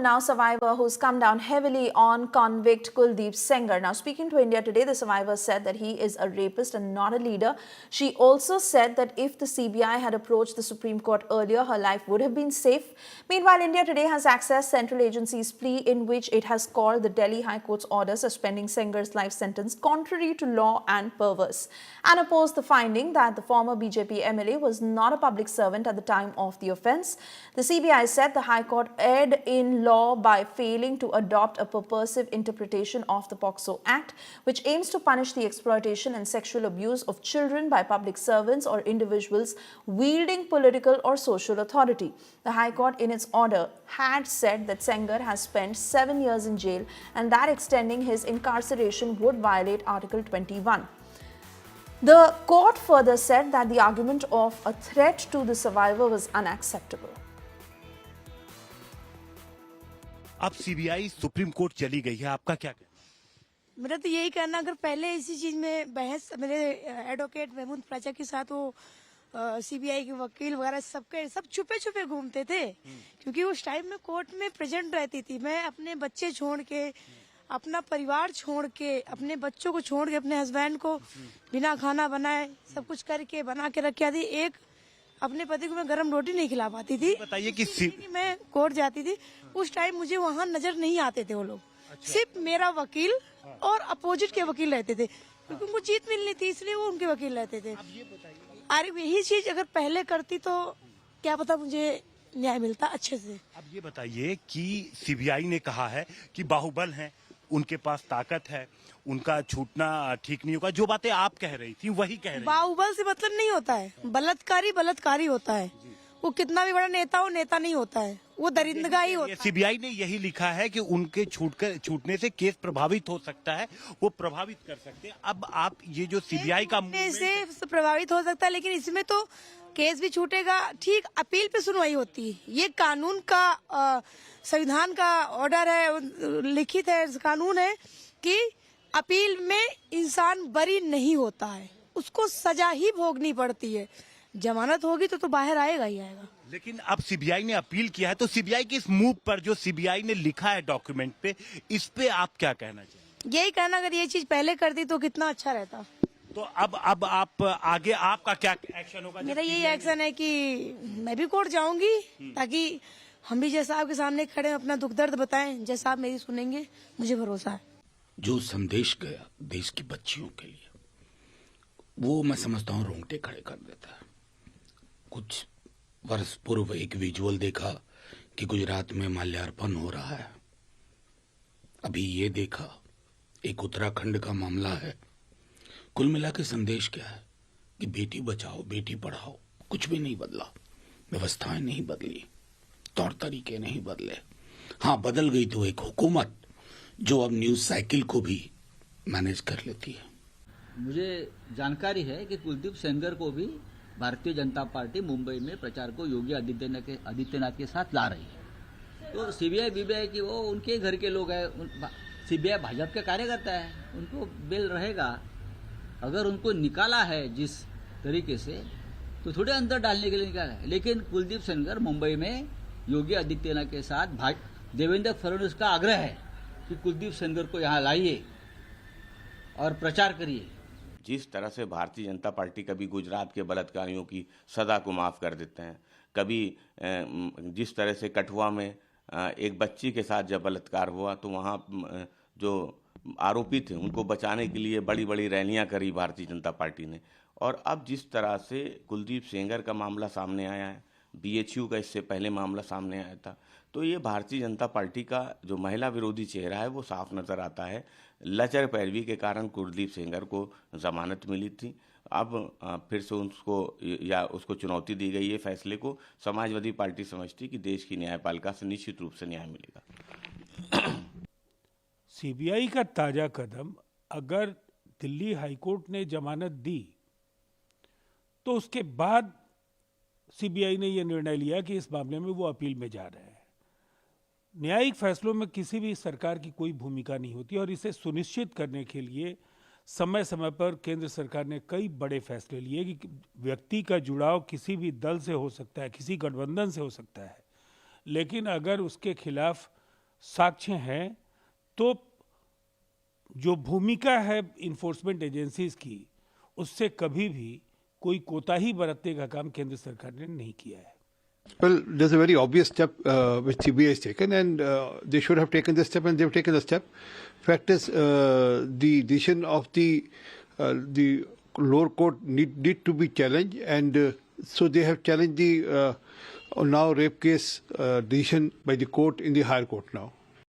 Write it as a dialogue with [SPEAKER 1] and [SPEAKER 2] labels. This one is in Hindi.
[SPEAKER 1] now survivor who's come down heavily on convict Kuldeep Sengar. Now, speaking to India Today, the survivor said that he is a rapist and not a leader. She also said that if the CBI had approached the Supreme Court earlier, her life would have been safe. Meanwhile, India Today has accessed Central Agency's plea in which it has called the Delhi High Court's order suspending Sengar's life sentence contrary to law and perverse, and opposed the finding that the former BJP MLA was not a public servant at the time of the offence. The CBI said the High Court erred in law by failing to adopt a purposive interpretation of the POCSO Act, which aims to punish the exploitation and sexual abuse of children by public servants or individuals wielding political or social authority. The High Court, in its order, had said that Sengar has spent 7 years in jail and that extending his incarceration would violate Article 21. The court further said that the argument of a threat to the survivor was unacceptable.
[SPEAKER 2] अब सीबीआई सुप्रीम कोर्ट चली गई है, आपका क्या कहना?
[SPEAKER 3] मेरा तो यही कहना, अगर पहले इसी चीज में बहस मेरे एडवोकेट महमूद प्राचा के साथ वो सीबीआई के वकील वगैरह सब छुपे छुपे घूमते थे, क्योंकि उस टाइम में कोर्ट में प्रेजेंट रहती थी। मैं अपने बच्चे छोड़ के, अपना परिवार छोड़ के, अपने बच्चों को छोड़ के, अपने हस्बैंड को बिना खाना बनाए सब कुछ करके बना के रख आती। एक अपने पति को मैं गर्म रोटी नहीं खिला पाती थी।
[SPEAKER 2] बताइए कि
[SPEAKER 3] मैं कोर्ट जाती थी, उस टाइम मुझे वहाँ नजर नहीं आते थे वो लोग। अच्छा। सिर्फ मेरा वकील और अपोजिट के वकील रहते थे, क्योंकि उनको जीत मिलनी थी, इसलिए वो उनके वकील रहते थे। अरे यही चीज अगर पहले करती तो क्या पता मुझे न्याय मिलता अच्छे से।
[SPEAKER 2] अब ये बताइए कि सीबीआई ने कहा है कि बाहुबल हैं, उनके पास ताकत है, उनका छूटना ठीक नहीं होगा। जो बातें आप कह रही थी वही कह रही।
[SPEAKER 3] बाहुबल से मतलब नहीं होता है, बलात्कारी होता है। वो कितना भी बड़ा नेता हो, नेता नहीं होता है, वो दरिंदगा ही होता है।
[SPEAKER 2] सीबीआई ने यही लिखा है कि उनके छूटने से केस प्रभावित हो सकता है, वो प्रभावित कर सकते हैं। अब आप ये जो सीबीआई का
[SPEAKER 3] से प्रभावित हो सकता है, लेकिन इसमें तो केस भी छूटेगा, ठीक अपील पे सुनवाई होती है। ये कानून का संविधान का ऑर्डर है, लिखित है, कानून है कि अपील में इंसान बरी नहीं होता है, उसको सजा ही भोगनी पड़ती है। जमानत होगी तो बाहर आएगा ही आएगा।
[SPEAKER 2] लेकिन अब सीबीआई ने अपील किया है, तो सीबीआई के इस मूव पर जो सीबीआई ने लिखा है डॉक्यूमेंट पे, इस पे आप क्या कहना चाहिए?
[SPEAKER 3] यही कहना, अगर ये चीज पहले करती तो कितना अच्छा रहता।
[SPEAKER 2] तो अब आप आगे आपका क्या एक्शन होगा?
[SPEAKER 3] मेरा यही एक्शन है कि मैं भी कोर्ट जाऊंगी, ताकि हम भी जैसा आपके सामने खड़े अपना दुख दर्द बताएं, जैसा आप मेरी सुनेंगे, मुझे भरोसा है।
[SPEAKER 4] जो संदेश गया देश की बच्चियों के लिए, वो मैं समझता हूँ रोंगटे खड़े कर देता है। कुछ वर्ष पूर्व एक विजुअल देखा कि गुजरात में माल्यार्पण हो रहा है, अभी ये देखा एक उत्तराखंड का मामला है। कुल मिला के संदेश क्या है कि बेटी बचाओ बेटी पढ़ाओ, कुछ भी नहीं बदला, व्यवस्थाएं नहीं बदली, तौर तरीके नहीं बदले। हाँ, बदल गई तो एक हुकूमत जो अब न्यूज साइकिल को भी मैनेज कर लेती है।
[SPEAKER 5] मुझे जानकारी है कि कुलदीप सेंगर को भी भारतीय जनता पार्टी मुंबई में प्रचार को योगी आदित्यनाथ के साथ ला रही है। तो सीबीआई बीबीआई की वो उनके घर के लोग हैं, सीबीआई भाजपा के कार्यकर्ता है, उनको बेल रहेगा। अगर उनको निकाला है जिस तरीके से, तो थोड़े अंदर डालने के लिए निकाला है। लेकिन कुलदीप सेंगर मुंबई में योगी आदित्यनाथ के साथ देवेंद्र फडणवीस का आग्रह है कि कुलदीप सेंगर को यहाँ लाइए और प्रचार करिए।
[SPEAKER 6] जिस तरह से भारतीय जनता पार्टी कभी गुजरात के बलात्कारियों की सजा को माफ़ कर देते हैं, कभी जिस तरह से कठुआ में एक बच्ची के साथ जब बलात्कार हुआ तो वहाँ जो आरोपी थे उनको बचाने के लिए बड़ी बड़ी रैलियां करी भारतीय जनता पार्टी ने, और अब जिस तरह से कुलदीप सेंगर का मामला सामने आया है, बीएचयू का इससे पहले मामला सामने आया था, तो ये भारतीय जनता पार्टी का जो महिला विरोधी चेहरा है वो साफ नज़र आता है। लचर पैरवी के कारण कुलदीप सेंगर को जमानत मिली थी, अब फिर से उसको चुनौती दी गई है। फैसले को समाजवादी पार्टी समझती कि देश की न्यायपालिका से निश्चित रूप से न्याय मिलेगा।
[SPEAKER 7] सीबीआई का ताजा कदम, अगर दिल्ली हाईकोर्ट ने जमानत दी तो उसके बाद सीबीआई ने यह निर्णय लिया कि इस मामले में वो अपील में जा रहे हैं। न्यायिक फैसलों में किसी भी सरकार की कोई भूमिका नहीं होती, और इसे सुनिश्चित करने के लिए समय समय पर केंद्र सरकार ने कई बड़े फैसले लिए कि व्यक्ति का जुड़ाव किसी भी दल से हो सकता है, किसी गठबंधन से हो सकता है, लेकिन अगर उसके खिलाफ साक्ष्य हैं तो जो भूमिका है इन्फोर्समेंट एजेंसीज की, उससे कभी भी कोई कोताही बरतने का काम केंद्र सरकार ने नहीं किया है.
[SPEAKER 8] Well, there's a very obvious step which CBI has taken, and they should have taken this step, and they've taken the step. Fact is, the decision of the lower court need to be challenged, and so they have challenged the now rape case decision by the court in the higher court now.